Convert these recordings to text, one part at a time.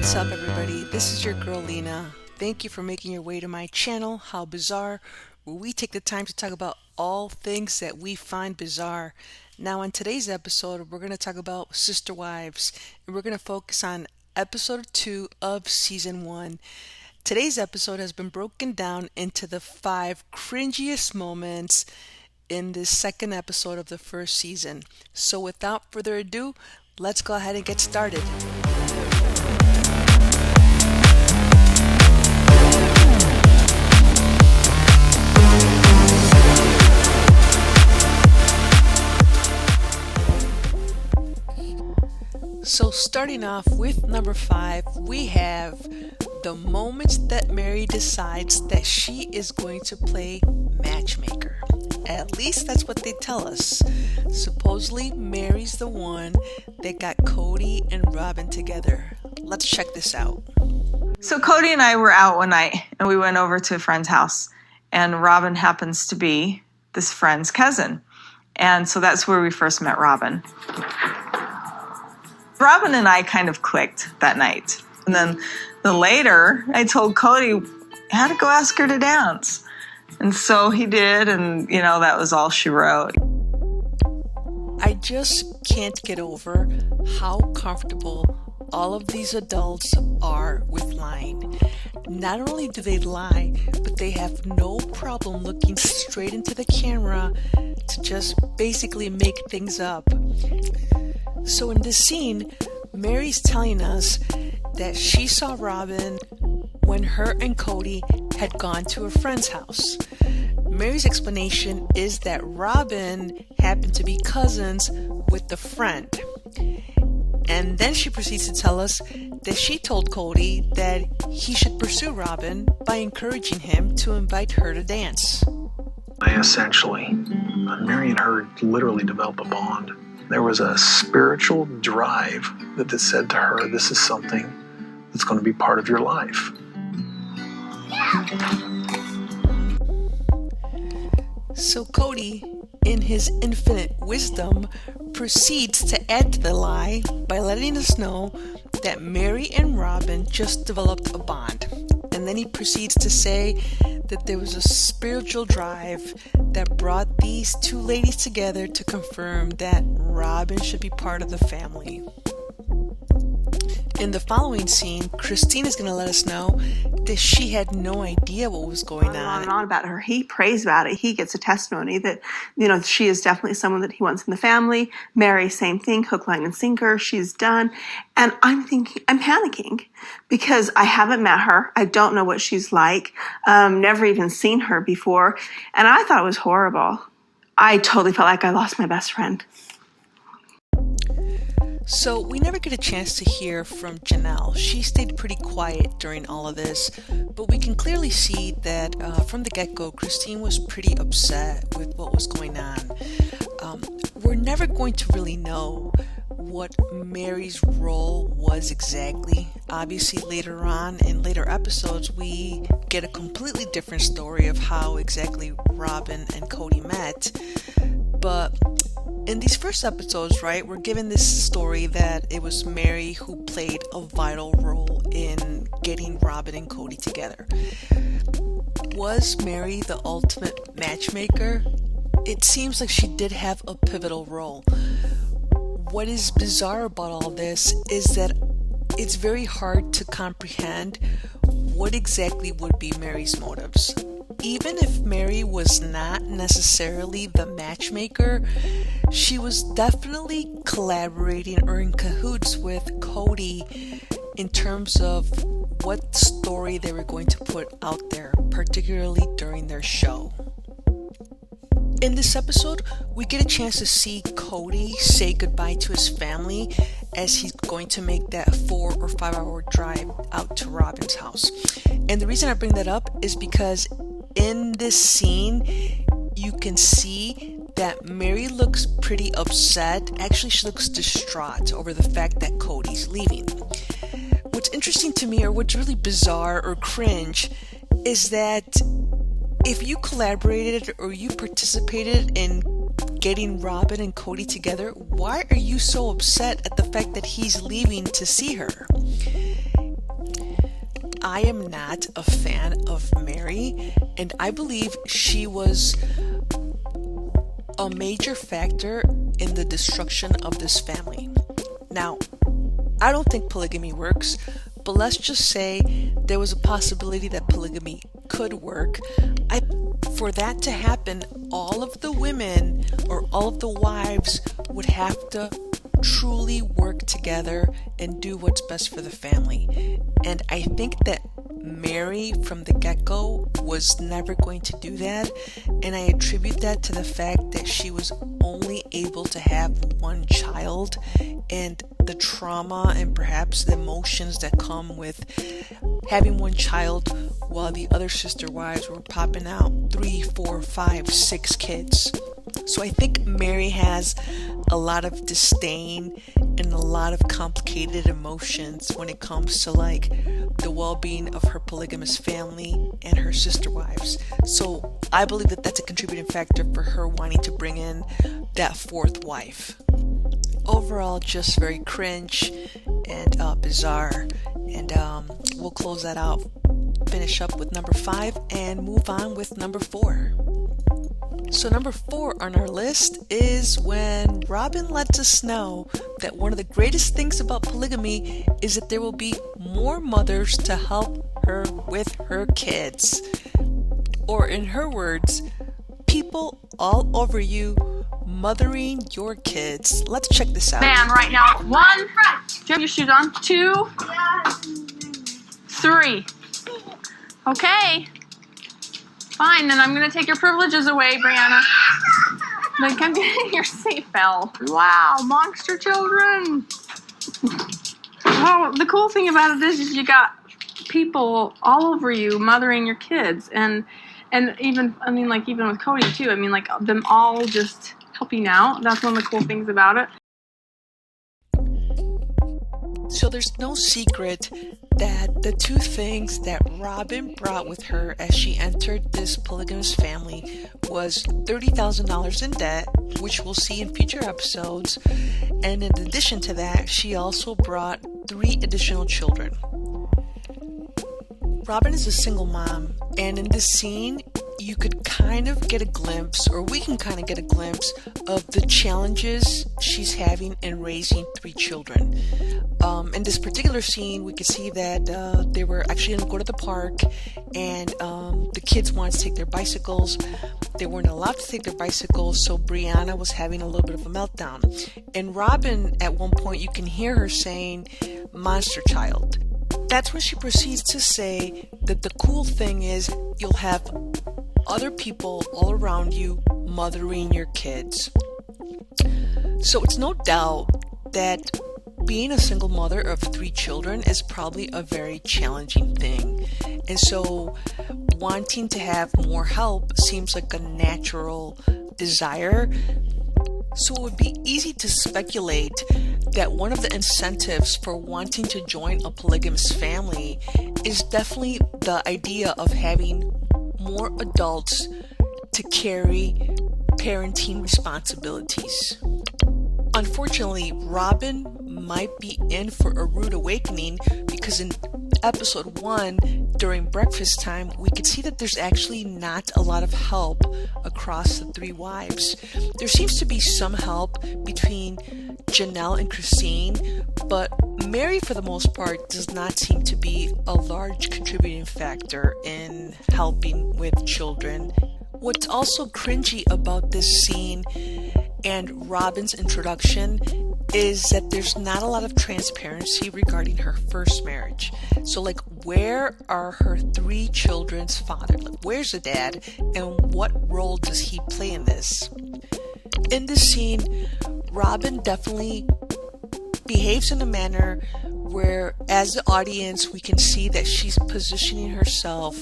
What's up, everybody? This is your girl Lena. Thank you for making your way to my channel, How Bizarre, where we take the time to talk about all things that we find bizarre. Now, on today's episode, we're going to talk about Sister Wives, and we're going to focus on episode 2 of season 1. Today's episode has been broken down into the 5 cringiest moments in this second episode of the first season. So without further ado, let's go ahead and get started. So starting off with number 5, we have the moments that Mary decides that she is going to play matchmaker. At least that's what they tell us. Supposedly, Mary's the one that got Cody and Robin together. Let's check this out. So Cody and I were out one night, and we went over to a friend's house, and Robin happens to be this friend's cousin. And so that's where we first met Robin. Robin and I kind of clicked that night. And then later, I told Cody I had to go ask her to dance. And so he did, and, that was all she wrote. I just can't get over how comfortable all of these adults are with lying. Not only do they lie, but they have no problem looking straight into the camera to just basically make things up. So in this scene, Mary's telling us that she saw Robin when her and Cody had gone to a friend's house. Mary's explanation is that Robin happened to be cousins with the friend. And then she proceeds to tell us that she told Cody that he should pursue Robin by encouraging him to invite her to dance. Mary and her literally developed a bond. There was a spiritual drive that said to her, this is something that's going to be part of your life. So Cody, in his infinite wisdom, proceeds to add to the lie by letting us know that Mary and Robin just developed a bond. And then he proceeds to say that there was a spiritual drive that brought these two ladies together to confirm that Robin should be part of the family. In the following scene, Christine is going to let us know that she had no idea what was going on. And on about her. He prays about it. He gets a testimony that, she is definitely someone that he wants in the family. Mary, same thing, hook, line, and sinker. She's done. And I'm panicking because I haven't met her. I don't know what she's like. Never even seen her before. And I thought it was horrible. I totally felt like I lost my best friend. So we never get a chance to hear from Janelle. She stayed pretty quiet during all of this, but we can clearly see that from the get-go, Christine was pretty upset with what was going on. We're never going to really know what Mary's role was exactly. Obviously, later on in later episodes, we get a completely different story of how exactly Robin and Cody met. But in these first episodes, right, we're given this story that it was Mary who played a vital role in getting Robin and Cody together. Was Mary the ultimate matchmaker? It seems like she did have a pivotal role. What is bizarre about all this is that it's very hard to comprehend what exactly would be Mary's motives. Even if Mary was not necessarily the matchmaker, she was definitely collaborating or in cahoots with Cody in terms of what story they were going to put out there, particularly during their show. In this episode, we get a chance to see Cody say goodbye to his family as he's going to make that 4 or 5 hour drive out to Robin's house. And the reason I bring that up is because in this scene, you can see that Mary looks pretty upset. Actually, she looks distraught over the fact that Cody's leaving. What's interesting to me, or what's really bizarre or cringe, is that if you collaborated or you participated in getting Robin and Cody together, why are you so upset at the fact that he's leaving to see her? I am not a fan of Mary, and I believe she was a major factor in the destruction of this family. Now, I don't think polygamy works, but let's just say there was a possibility that polygamy could work. For that to happen, all of the women or all of the wives would have to truly work together and do what's best for the family. And I think that Mary from the get-go was never going to do that, and I attribute that to the fact that she was only able to have one child, and the trauma and perhaps the emotions that come with having one child while the other sister wives were popping out 3, 4, 5, 6 kids. So I think Mary has a lot of disdain and a lot of complicated emotions when it comes to like the well-being of her polygamous family and her sister wives. So I believe that that's a contributing factor for her wanting to bring in that fourth wife. Overall, just very cringe and bizarre. And we'll close that out, finish up with number 5, and move on with number 4. So number 4 on our list is when Robin lets us know that one of the greatest things about polygamy is that there will be more mothers to help her with her kids. Or in her words, people all over you mothering your kids. Let's check this out. Man, right now. 1, do you have your shoes on? 2, 3. Okay. Fine, then I'm going to take your privileges away, Brianna. Then come get your seatbelt. Wow, monster children. Well, the cool thing about it is you got people all over you mothering your kids. And even, I mean, like, even with Cody, too. I mean, like, them all just helping out. That's one of the cool things about it. So there's no secret that the two things that Robin brought with her as she entered this polygamous family was $30,000 in debt, which we'll see in future episodes. And in addition to that, she also brought 3 additional children. Robin is a single mom, and in this scene, you could kind of get a glimpse, or we can kind of get a glimpse of the challenges she's having in raising 3 children. In this particular scene, we could see that they were actually going to go to the park, and the kids wanted to take their bicycles. They weren't allowed to take their bicycles, so Brianna was having a little bit of a meltdown. And Robin, at one point, you can hear her saying, "Monster child." That's when she proceeds to say that the cool thing is you'll have other people all around you mothering your kids. So it's no doubt that being a single mother of 3 children is probably a very challenging thing. And so wanting to have more help seems like a natural desire. So it would be easy to speculate that one of the incentives for wanting to join a polygamous family is definitely the idea of having more adults to carry parenting responsibilities. Unfortunately, Robin might be in for a rude awakening because in episode 1, during breakfast time, we could see that there's actually not a lot of help across the 3 wives. There seems to be some help between Janelle and Christine, but Mary, for the most part, does not seem to be a large contributing factor in helping with children. What's also cringy about this scene and Robin's introduction is that there's not a lot of transparency regarding her first marriage. So, like, where are her 3 children's father? Like, where's the dad, and what role does he play in this? In this scene, Robin definitely behaves in a manner where, as the audience, we can see that she's positioning herself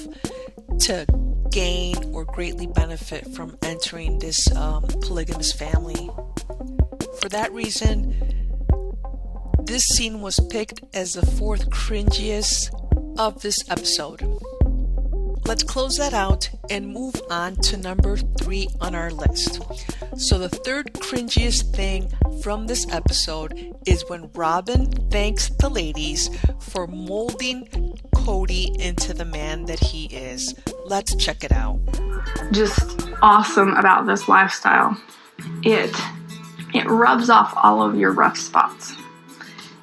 to gain or greatly benefit from entering this polygamous family. For that reason, this scene was picked as the 4th cringiest of this episode. Let's close that out and move on to number 3 on our list. So the 3rd cringiest thing from this episode is when Robin thanks the ladies for molding Cody into the man that he is. Let's check it out. Just awesome about this lifestyle. It rubs off all of your rough spots.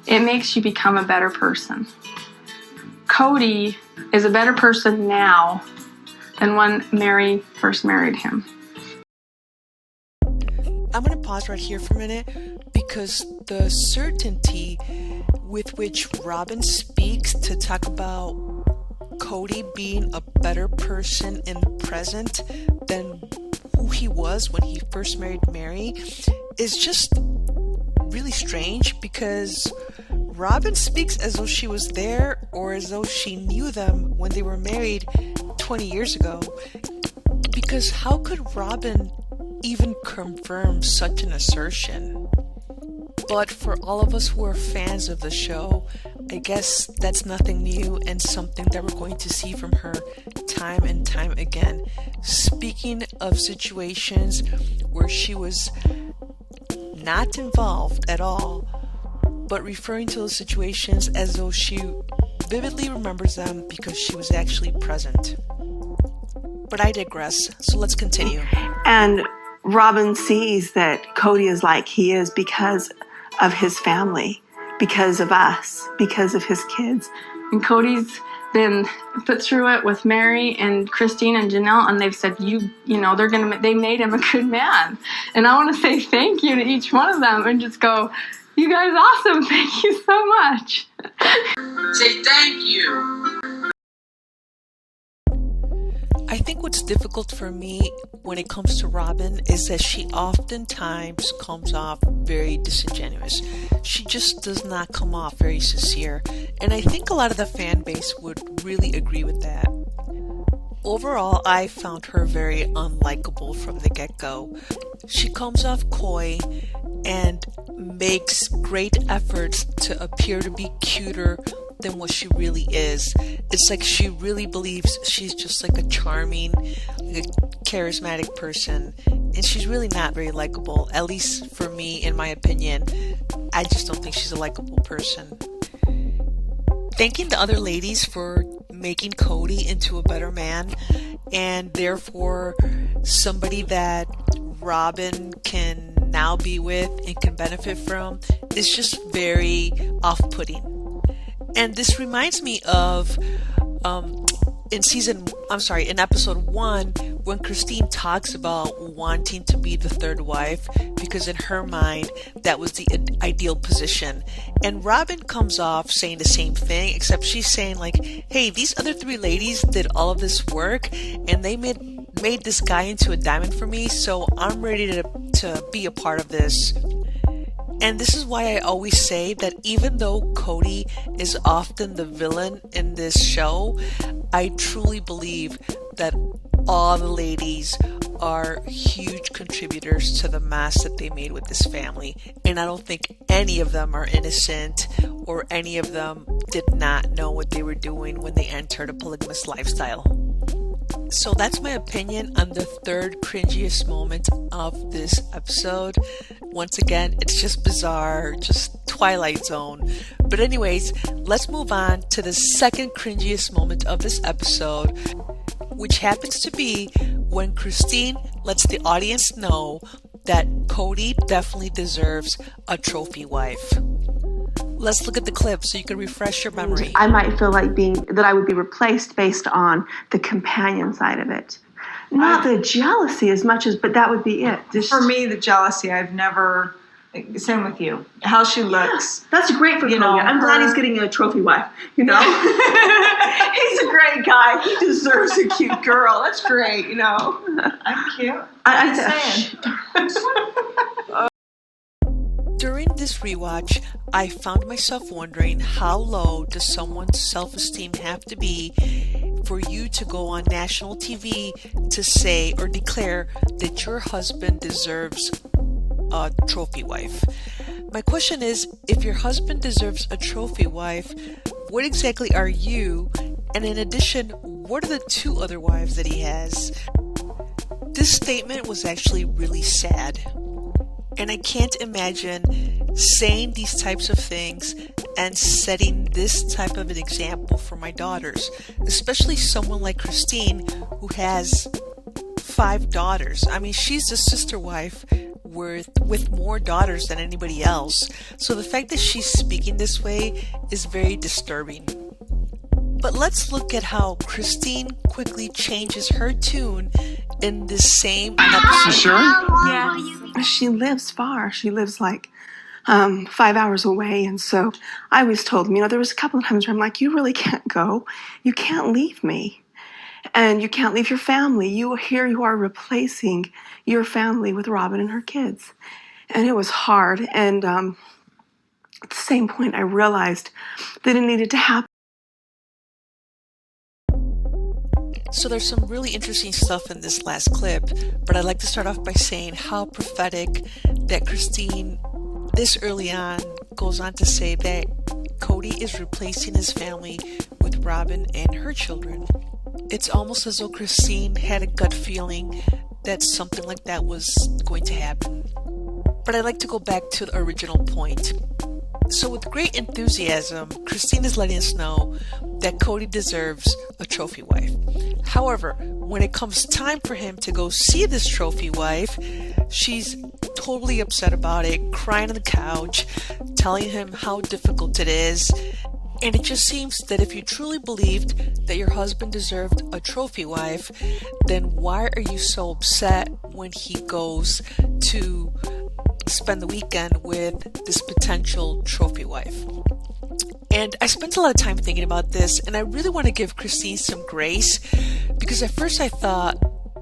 It makes you become a better person. Cody is a better person now than when Mary first married him. I'm going to pause right here for a minute because the certainty with which Robin speaks to talk about Cody being a better person in the present than who he was when he first married Mary is just really strange, because Robin speaks as though she was there or as though she knew them when they were married 20 years ago. Because how could Robin even confirm such an assertion? But for all of us who are fans of the show, I guess that's nothing new and something that we're going to see from her time and time again. Speaking of situations where she was not involved at all, but referring to those situations as though she vividly remembers them because she was actually present. But I digress, so let's continue. And Robin sees that Cody is like he is because of his family, because of us, because of his kids. And Cody's been put through it with Mary and Christine and Janelle, and they've said, they made him a good man. And I want to say thank you to each one of them and just go, you guys awesome, thank you so much. Say thank you. I think what's difficult for me when it comes to Robin is that she oftentimes comes off very disingenuous. She just does not come off very sincere, and I think a lot of the fan base would really agree with that. Overall, I found her very unlikable from the get-go. She comes off coy and makes great efforts to appear to be cuter than what she really is. It's like she really believes she's just like a charming, like a charismatic person, and she's really not very likable, at least for me, in my opinion. I just don't think she's a likable person. Thanking the other ladies for making Cody into a better man, and therefore somebody that Robin can now be with and can benefit from, is just very off-putting. And this reminds me of in episode 1, when Christine talks about wanting to be the third wife because in her mind that was the ideal position. And Robin comes off saying the same thing, except she's saying like, hey, these other 3 ladies did all of this work and they made this guy into a diamond for me, so I'm ready to be a part of this. And this is why I always say that even though Cody is often the villain in this show, I truly believe that all the ladies are huge contributors to the mess that they made with this family. And I don't think any of them are innocent, or any of them did not know what they were doing when they entered a polygamous lifestyle. So that's my opinion on the third cringiest moment of this episode. Once again, it's just bizarre, just Twilight Zone. But anyways, let's move on to the second cringiest moment of this episode, which happens to be when Christine lets the audience know that Cody definitely deserves a trophy wife. Let's look at the clip so you can refresh your memory. I might feel like I would be replaced based on the companion side of it. Not the jealousy as much as, but that would be it. For me, the jealousy, I've never, same with you, how she looks. That's great for Cody. I'm glad he's getting a trophy wife, He's a great guy. He deserves a cute girl. That's great, I'm cute. I'm saying. During this rewatch, I found myself wondering how low does someone's self-esteem have to be for you to go on national TV to say or declare that your husband deserves a trophy wife. My question is, if your husband deserves a trophy wife, what exactly are you? And in addition, what are the 2 other wives that he has? This statement was actually really sad. And I can't imagine saying these types of things and setting this type of an example for my daughters, especially someone like Christine who has 5 daughters. I mean, she's the sister wife with more daughters than anybody else. So the fact that she's speaking this way is very disturbing. But let's look at how Christine quickly changes her tune in this same episode. Sure? Yeah. She lives far. She lives like 5 hours away. And so I was told, there was a couple of times where I'm like, you really can't go. You can't leave me. And you can't leave your family. Here you are replacing your family with Robin and her kids. And it was hard. And at the same point, I realized that it needed to happen. So there's some really interesting stuff in this last clip, but I'd like to start off by saying how prophetic that Christine, this early on, goes on to say that Cody is replacing his family with Robin and her children. It's almost as though Christine had a gut feeling that something like that was going to happen. But I'd like to go back to the original point. So with great enthusiasm, Christine is letting us know that Cody deserves a trophy wife. However, when it comes time for him to go see this trophy wife, she's totally upset about it, crying on the couch, telling him how difficult it is. And it just seems that if you truly believed that your husband deserved a trophy wife, then why are you so upset when he goes to spend the weekend with this potential trophy wife? And I spent a lot of time thinking about this, and I really want to give Christine some grace, because at first I thought,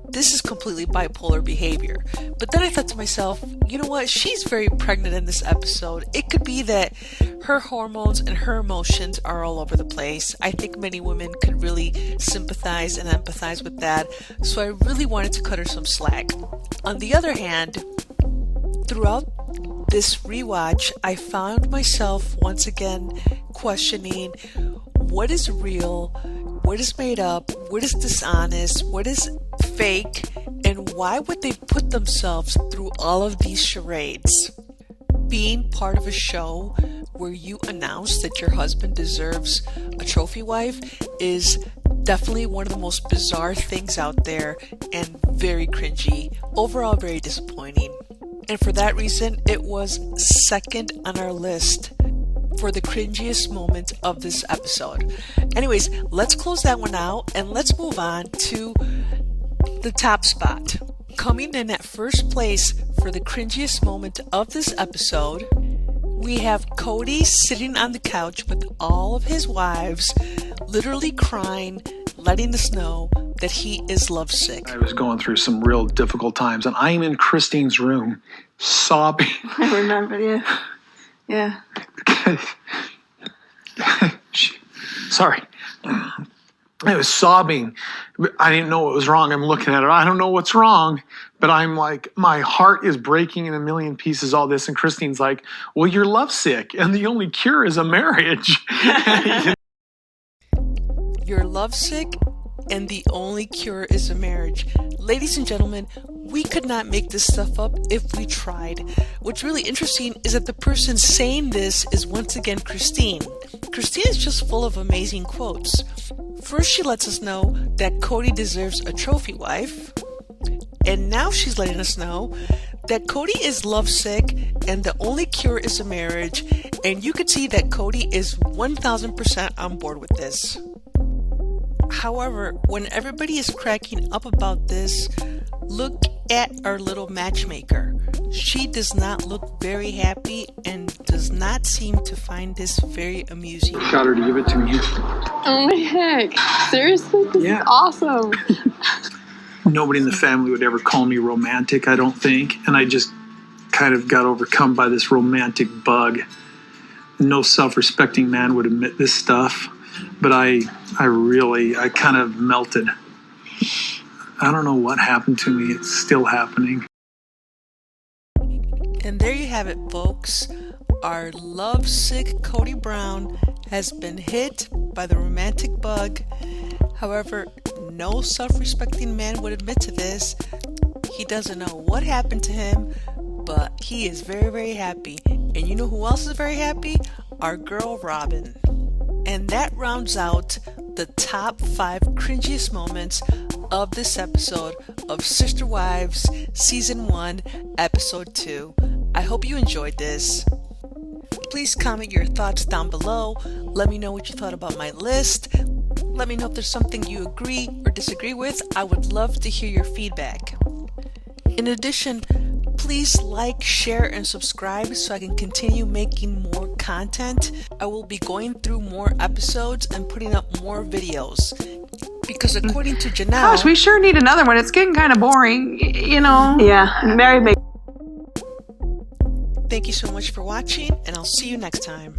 this is completely bipolar behavior. But then I thought to myself, you know what? She's very pregnant in this episode. It could be that her hormones and her emotions are all over the place. I think many women could really sympathize and empathize with that. So I really wanted to cut her some slack. On the other hand, throughout this rewatch, I found myself once again questioning what is real, what is made up, what is dishonest, what is fake, and why would they put themselves through all of these charades? Being part of a show where you announce that your husband deserves a trophy wife is definitely one of the most bizarre things out there and very cringy. Overall, very disappointing. And for that reason, it was second on our list for the cringiest moment of this episode. Anyways, let's close that one out and let's move on to the top spot. Coming in at first place for the cringiest moment of this episode, we have Cody sitting on the couch with all of his wives, literally crying, letting us know that he is lovesick. I was going through some real difficult times, and I'm in Christine's room sobbing. I remember, yeah. Sorry. I was sobbing. I didn't know what was wrong. I'm looking at her. I don't know what's wrong. But I'm like, my heart is breaking in a million pieces, all this. And Christine's like, well, you're lovesick. And the only cure is a marriage. You're lovesick, and the only cure is a marriage. Ladies and gentlemen, we could not make this stuff up if we tried. What's really interesting is that the person saying this is once again Christine. Christine is just full of amazing quotes. First, she lets us know that Cody deserves a trophy wife. And now she's letting us know that Cody is lovesick and the only cure is a marriage. And you could see that Cody is 1000% on board with this. However, when everybody is cracking up about this, look at our little matchmaker. She does not look very happy and does not seem to find this very amusing. Got her to give it to me. Oh my heck. Seriously? This Yeah. is awesome. Nobody in the family would ever call me romantic, I don't think. And I just kind of got overcome by this romantic bug. No self-respecting man would admit this stuff. But I kind of melted. I don't know what happened to me. It's still happening. And there you have it, folks. Our lovesick Cody Brown has been hit by the romantic bug. However, no self-respecting man would admit to this. He doesn't know what happened to him, but he is very, very happy And you know who else is very happy? Our girl Robin. And that rounds out the top 5 cringiest moments of this episode of Sister Wives Season 1, Episode 2. I hope you enjoyed this. Please comment your thoughts down below. Let me know what you thought about my list. Let me know if there's something you agree or disagree with. I would love to hear your feedback. In addition, please like, share, and subscribe so I can continue making more content. I will be going through more episodes and putting up more videos. Because according to Janelle... Gosh, we sure need another one. It's getting kind of boring, you know? Yeah, Mary makes Thank you so much for watching, and I'll see you next time.